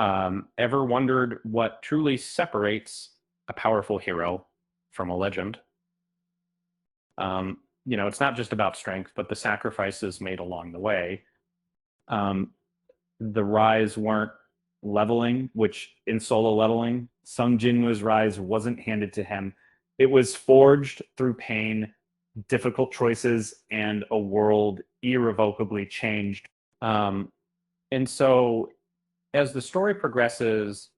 Ever wondered what truly separates a powerful hero from a legend? It's not just about strength, but the sacrifices made along the way. Um, the rise weren't leveling, which in solo leveling, Sung Jinwoo's rise wasn't handed to him. It was forged through pain, difficult choices, and a world irrevocably changed. Um, and so as the story progresses,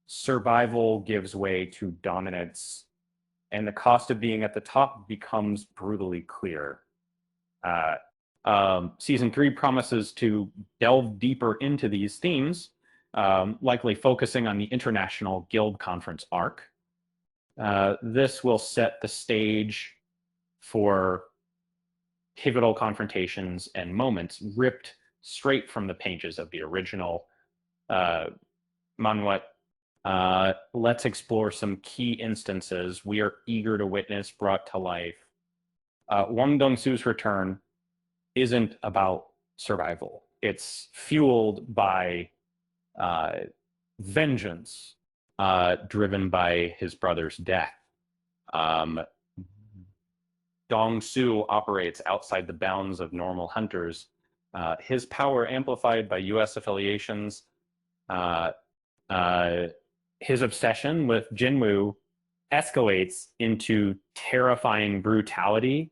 survival gives way to dominance, and the cost of being at the top becomes brutally clear. Uh, Season 3 promises to delve deeper into these themes, likely focusing on the International Guild Conference arc. This will set the stage for pivotal confrontations and moments ripped straight from the pages of the original manhwa. Let's explore some key instances we are eager to witness brought to life. Wang Dongsu's return isn't about survival. It's fueled by vengeance, driven by his brother's death. Dongsu operates outside the bounds of normal hunters. His power amplified by U.S. affiliations. His obsession with Jinwoo escalates into terrifying brutality,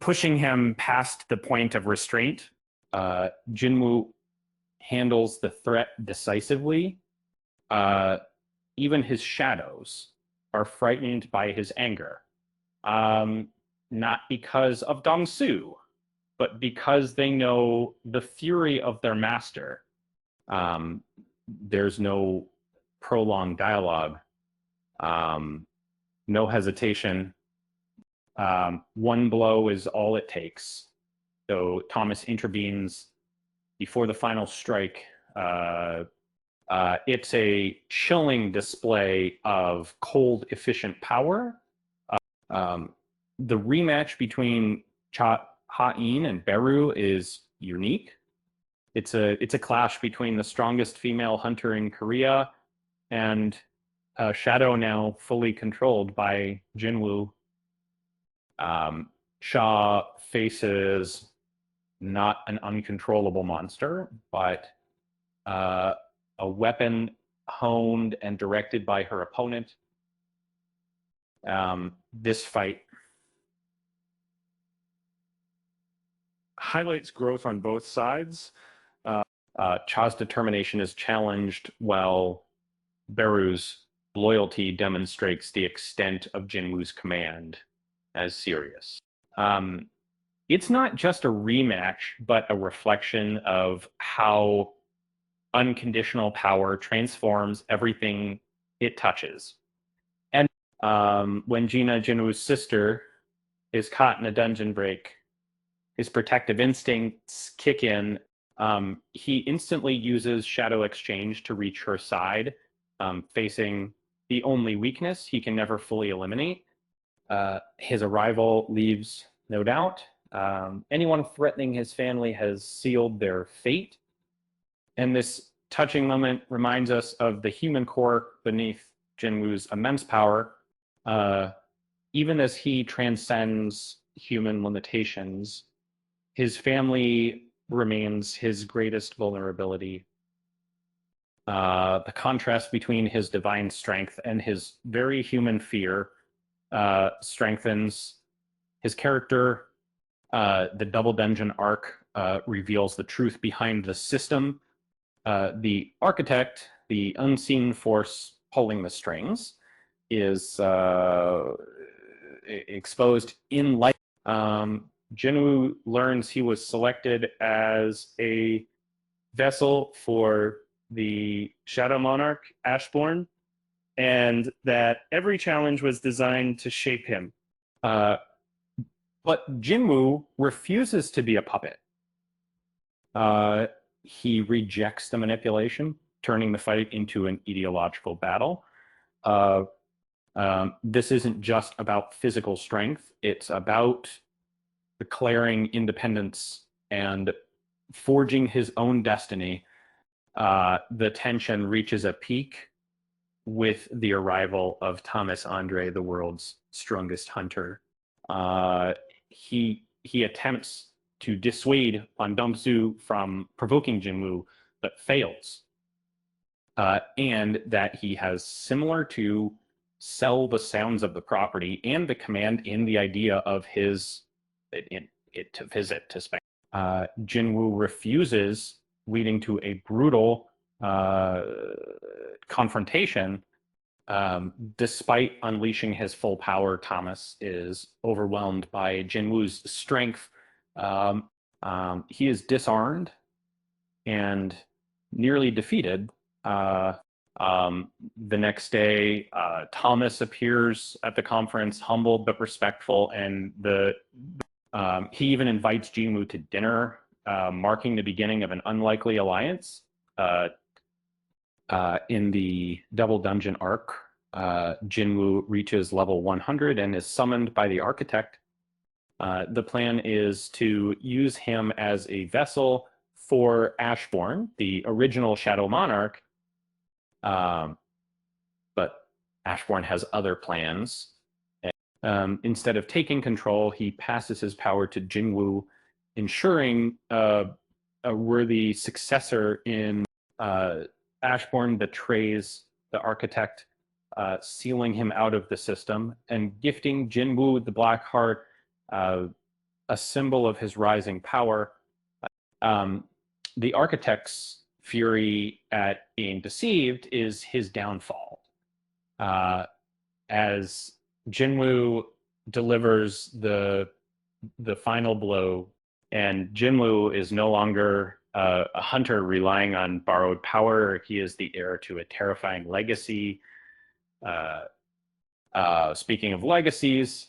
pushing him past the point of restraint. Jinwoo handles the threat decisively. Even his shadows are frightened by his anger. Not because of Dongsu, but because they know the fury of their master. There's no prolonged dialogue, no hesitation. One blow is all it takes. So Thomas intervenes before the final strike. It's a chilling display of cold, efficient power. The rematch between Ha-in and Beru is unique. It's a clash between the strongest female hunter in Korea and Shadow, now fully controlled by Jinwoo. Sha faces not an uncontrollable monster, but a weapon honed and directed by her opponent. This fight highlights growth on both sides. Cha's determination is challenged, while Beru's loyalty demonstrates the extent of Jinwoo's command as serious. It's not just a rematch, but a reflection of how unconditional power transforms everything it touches. And when Gina, Jinwoo's sister, is caught in a dungeon break, his protective instincts kick in. He instantly uses Shadow Exchange to reach her side, facing the only weakness he can never fully eliminate. His arrival leaves no doubt. Anyone threatening his family has sealed their fate. And this touching moment reminds us of the human core beneath Jinwoo's immense power. Even as he transcends human limitations, his family remains his greatest vulnerability. The contrast between his divine strength and his very human fear strengthens his character. The Double Dungeon arc reveals the truth behind the system. The architect, the unseen force pulling the strings, is exposed in light. Jinwoo learns he was selected as a vessel for the Shadow Monarch, Ashbourne, and that every challenge was designed to shape him. But Jinwoo refuses to be a puppet. He rejects the manipulation, turning the fight into an ideological battle. This isn't just about physical strength. It's about declaring independence and forging his own destiny. the tension reaches a peak with the arrival of Thomas Andre, the world's strongest hunter. He attempts to dissuade Fan Dongsu from provoking Jinwoo, but fails. And that he has, similar to sell the sounds of the property and the command in the idea of his it to visit to Spain. Jinwoo refuses, leading to a brutal confrontation. Despite unleashing his full power, Thomas is overwhelmed by Jinwoo's strength. He is disarmed and nearly defeated. The next day, Thomas appears at the conference, humbled but respectful, and he even invites Jinwoo to dinner, marking the beginning of an unlikely alliance. In the Double Dungeon arc, Jinwoo reaches level 100 and is summoned by the architect. The plan is to use him as a vessel for Ashbourne, the original Shadow Monarch, but Ashbourne has other plans. Instead of taking control, he passes his power to Jinwoo, ensuring a worthy successor in Ashbourne betrays the architect, sealing him out of the system and gifting Jinwoo the Black Heart, a symbol of his rising power. The architect's fury at being deceived is his downfall. As Jinwoo delivers the final blow, and Jinwoo is no longer a hunter relying on borrowed power. He is the heir to a terrifying legacy. Speaking of legacies,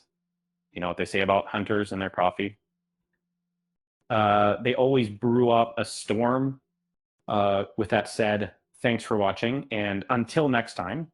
you know what they say about hunters and their coffee? They always brew up a storm. With that said, thanks for watching, and until next time,